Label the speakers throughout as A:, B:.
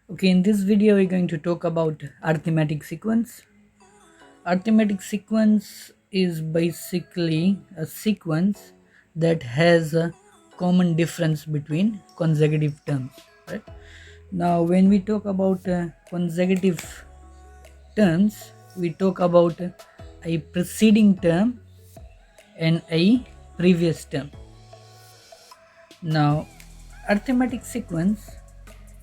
A: Okay, in this video we're going to talk about arithmetic sequence. Arithmetic sequence is basically a sequence that has a common difference between consecutive terms, right? Now when we talk about consecutive terms, we talk about a preceding term and a previous term. Now arithmetic sequence,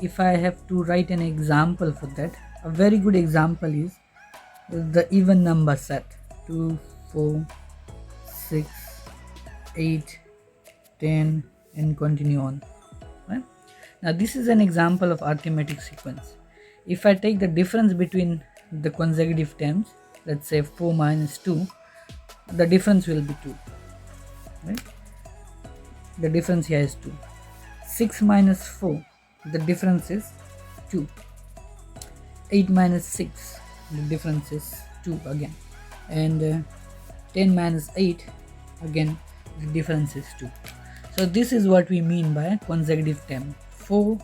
A: if I have to write an example for that, a very good example is the even number set 2, 4, 6, 8, 10, and continue on, right? Now this is an example of arithmetic sequence. If I take the difference between the consecutive terms, let's say 4 minus 2, the difference will be 2, right? The difference here is 2. 6 minus 4, the difference is 2. 8 minus 6, the difference is 2 again. And 10 minus 8, again the difference is 2. So this is what we mean by consecutive term. 4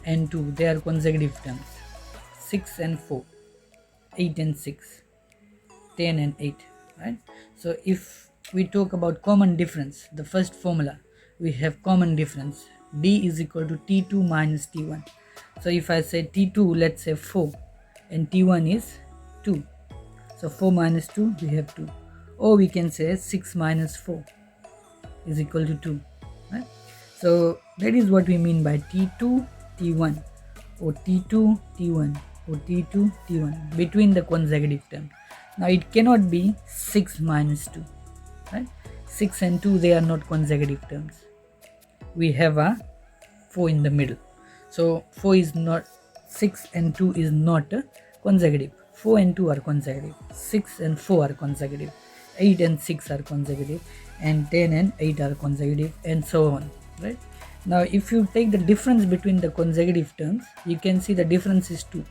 A: and 2, they are consecutive terms. 6 and 4, 8 and 6, 10 and 8, right? So if we talk about common difference, the first formula, we have common difference. D is equal to T2 minus T1. So if I say T2, let's say 4, and T1 is 2. So 4 minus 2, we have 2. Or we can say 6 minus 4 is equal to 2. Right? So that is what we mean by T2, T1, or T2, T1, or T2, T1 between the consecutive terms. Now it cannot be 6 minus 2. Right? 6 and 2, they are not consecutive terms. We have a 4 in the middle. So 4 is not, 6 and 2 is not consecutive. 4 and 2 are consecutive. 6 and 4 are consecutive. 8 and 6 are consecutive. And 10 and 8 are consecutive, and so on. Right? Now if you take the difference between the consecutive terms, you can see the difference is 2.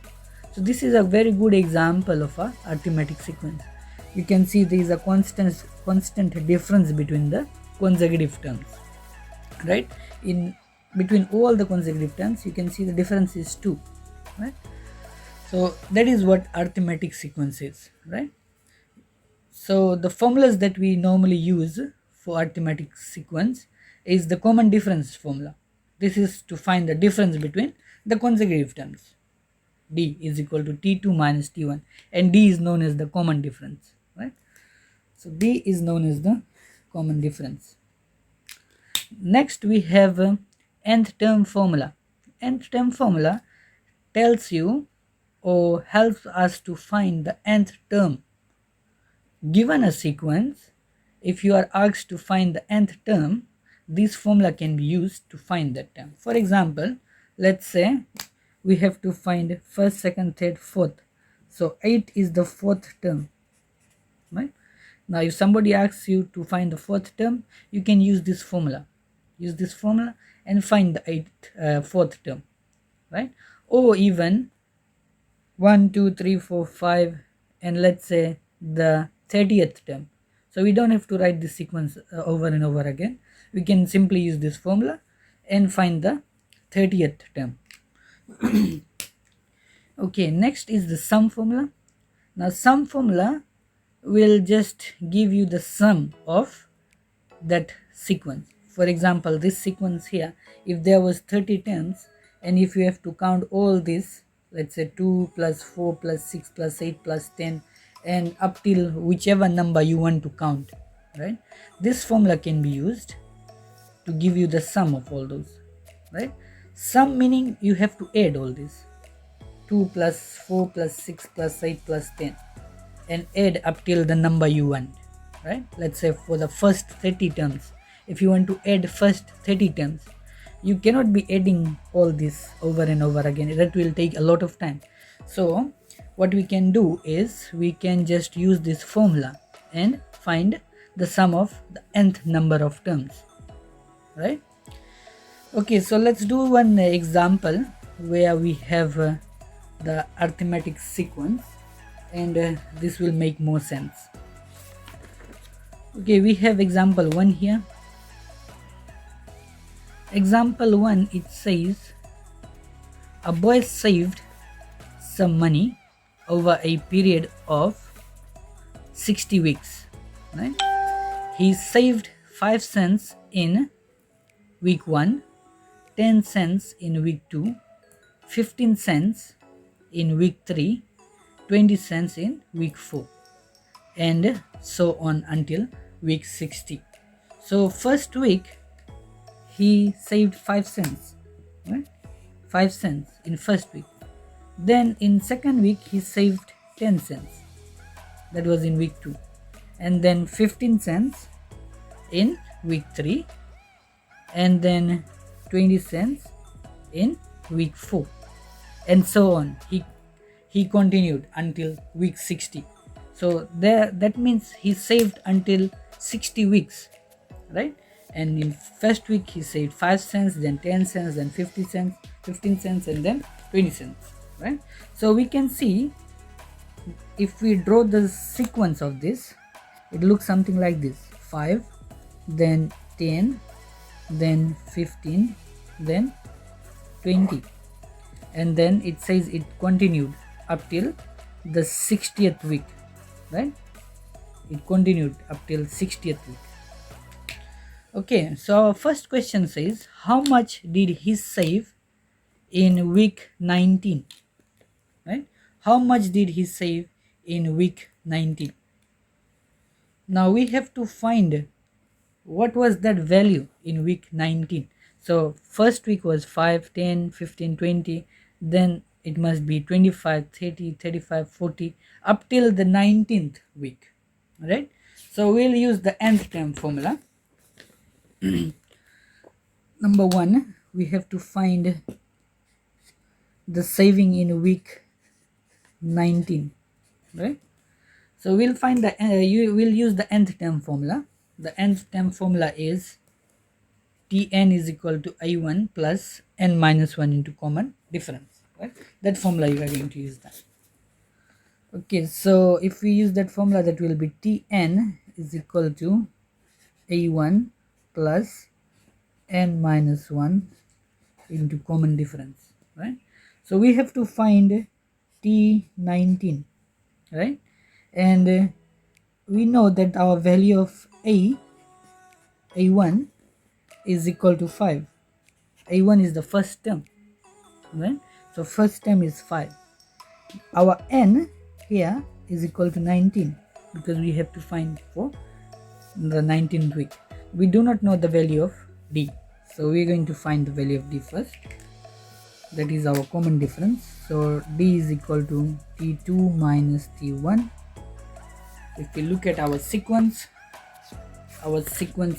A: So this is a very good example of a arithmetic sequence. You can see there is a constant difference between the consecutive terms. Right? In between all the consecutive terms, you can see the difference is 2. Right? So that is what arithmetic sequence is. Right? So the formulas that we normally use for arithmetic sequence is the common difference formula. This is to find the difference between the consecutive terms. D is equal to T2 minus T1, and D is known as the common difference. Right? So D is known as the common difference. Next we have nth term formula. Nth term formula tells you or helps us to find the nth term. Given a sequence, if you are asked to find the nth term, this formula can be used to find that term. For example, let's say we have to find first, second, third, fourth. So 8 is the fourth term. Right? Now if somebody asks you to find the fourth term, you can use this formula. Use this formula and find the fourth term. Right? Or even 1, 2, 3, 4, 5, and let's say the 30th term. So we don't have to write this sequence over and over again. We can simply use this formula and find the 30th term. Okay, next is the sum formula. Now sum formula will just give you the sum of that sequence. For example, this sequence here, if there was 30 terms, and if you have to count all this, let's say 2 plus 4 plus 6 plus 8 plus 10, and up till whichever number you want to count, right? This formula can be used to give you the sum of all those, right? Sum meaning you have to add all this. 2 plus 4 plus 6 plus 8 plus 10, and add up till the number you want, right? Let's say for the first 30 terms, if you want to add first 30 terms, you cannot be adding all this over and over again. That will take a lot of time. So what we can do is we can just use this formula and find the sum of the nth number of terms, right? Okay, so let's do one example where we have the arithmetic sequence, and this will make more sense. Okay, we have example 1 here. Example 1, it says A boy saved some money over a period of 60 weeks, right? He saved 5 cents in week 1, 10 cents in week 2, 15 cents in week 3, 20 cents in week 4, and so on until week 60. So first week he saved 5 cents, right? 5 cents in first week. Then in second week he saved 10 cents. That was in week 2. And then 15 cents in week 3, and then 20 cents in week 4, and so on. He continued until week 60. So there, that means he saved until 60 weeks, right? And in first week he saved 5 cents, then 10 cents, then 50 cents, 15 cents, and then 20 cents, right? So we can see, if we draw the sequence of this, it looks something like this: 5, then 10, then 15, then 20, and then it says it continued up till the 60th week, right? It continued up till 60th week. Okay, so our first question says, how much did he save in week 19, right? How much did he save in week 19? Now we have to find what was that value in week 19. So first week was 5, 10, 15, 20, then it must be 25, 30, 35, 40, up till the 19th week, right? So we'll use the nth term formula. Number 1, we have to find the saving in week 19, right? So we'll find the you will use the nth term formula. The nth term formula is Tn is equal to I1 plus n minus 1 into common difference, right? That formula you are going to use that. Okay, so if we use that formula, that will be Tn is equal to A1 plus n minus 1 into common difference, right? So we have to find T19, right? And we know that our value of A1 is equal to 5. A1 is the first term, right? So first term is 5. Our n here is equal to 19, because we have to find for the 19th week. We do not know the value of D, so we are going to find the value of D first. That is our common difference. So D is equal to T2 minus T1. If we look at our sequence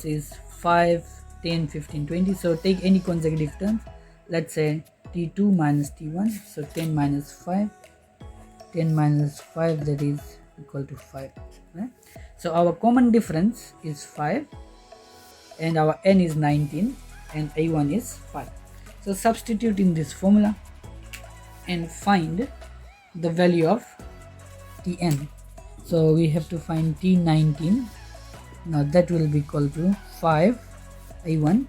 A: is 5, 10, 15, 20. So take any consecutive terms. Let's say T2 minus T1. So 10 minus 5. 10 minus 5, that is equal to 5. Right? So our common difference is 5, and our n is 19, and A1 is 5. So substitute in this formula and find the value of Tn. So we have to find T19. Now that will be equal to 5. A1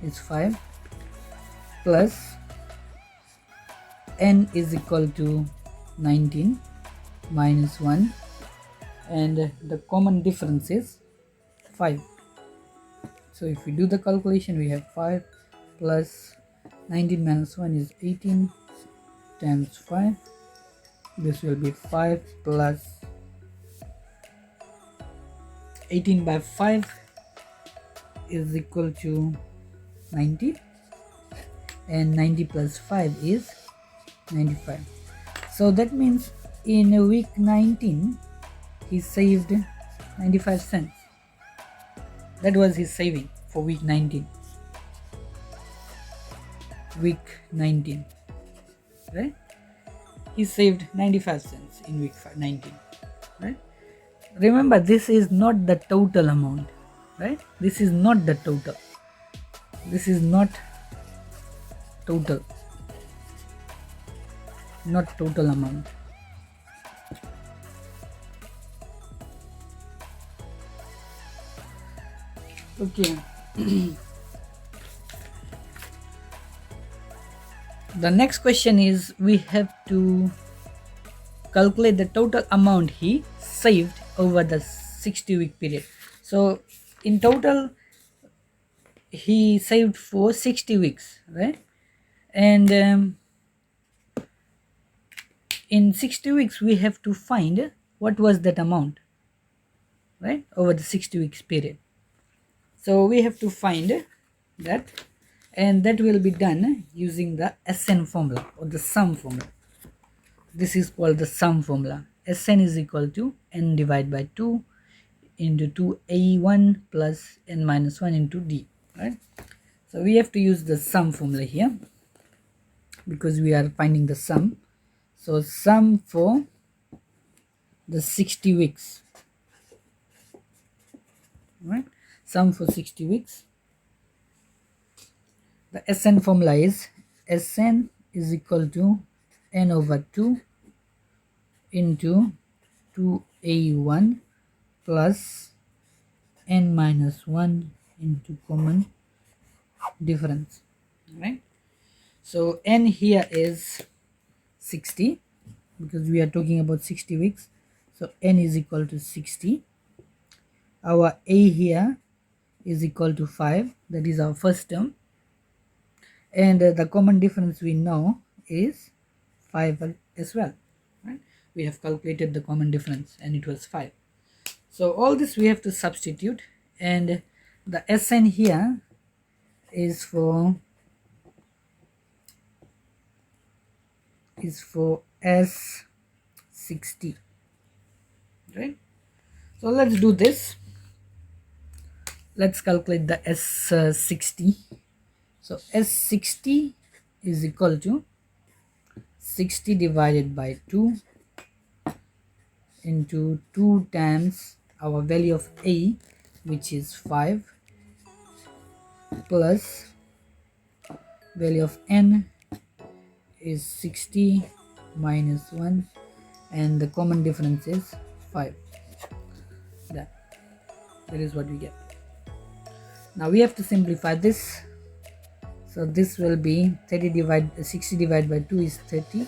A: is 5 plus n is equal to 19 minus 1, and the common difference is 5. So if we do the calculation, we have 5 plus 19 minus 1 is 18 times 5. This will be 5 plus 18 by 5 is equal to 90, and 90 plus 5 is 95. So that means in week 19 he saved 95 cents. That was his saving for week 19. Week 19, right? He saved 95 cents in week 19, right? Remember, this is not the total amount, right? This is not the total. This is not total. Not total amount. Okay. The next question is, we have to calculate the total amount he saved over the 60-week period. So in total he saved for 60 weeks, right? And in 60 weeks we have to find what was that amount, right, over the 60 weeks period. So we have to find that, and that will be done using the SN formula or the sum formula. This is called the sum formula. Sn is equal to n divided by 2 into 2a1 plus n minus 1 into d, right? So we have to use the sum formula here because we are finding the sum. So sum for the 60 weeks, right? Sum for 60 weeks. The Sn formula is Sn is equal to n over 2 into 2a1 plus n minus 1 into common difference, right? So n here is 60 because we are talking about 60 weeks. So n is equal to 60. Our a here is equal to 5, that is our first term, and the common difference we know is 5 as well, right? We have calculated the common difference and it was 5. So all this we have to substitute, and the Sn here is for S60, right? So let's do this. Let's calculate the S60. So S60 is equal to 60 divided by 2 into 2 times our value of a, which is 5, plus value of n is 60 minus 1, and the common difference is 5. That is what we get. Now we have to simplify this. So this will be 60 divided by 2 is 30.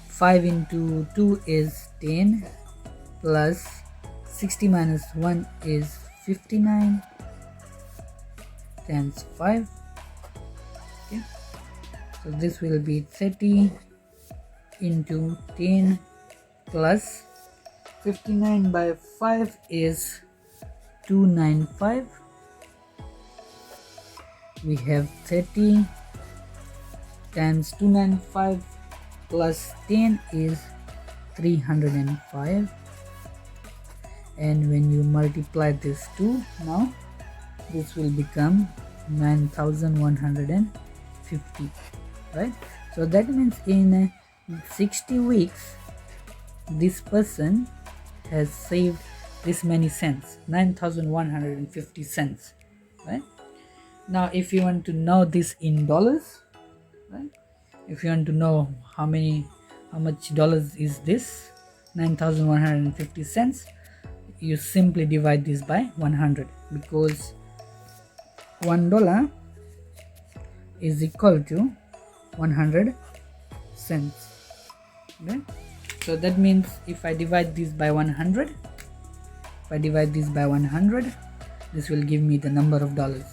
A: 5 into 2 is 10, plus 60 minus 1 is 59 times 5. Okay. So this will be 30 into 10 plus 59 by 5 is 295. We have 30 times 295 plus 10 is 305, and when you multiply this 2, now this will become 9150, right? So that means in 60 weeks this person has saved this many cents, 9150 cents, right? Now if you want to know this in dollars, right, if you want to know how much dollars is this 9150 cents, you simply divide this by 100, because $1 is equal to 100 cents, okay? So that means if I divide this by 100, this will give me the number of dollars,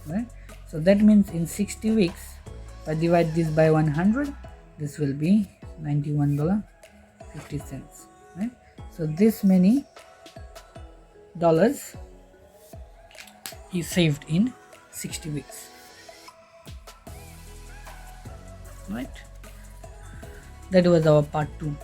A: right? So that means in 60 weeks, if I divide this by 100, this will be $91.50, right? So this many dollars is saved in 60 weeks, right? That was our part 2.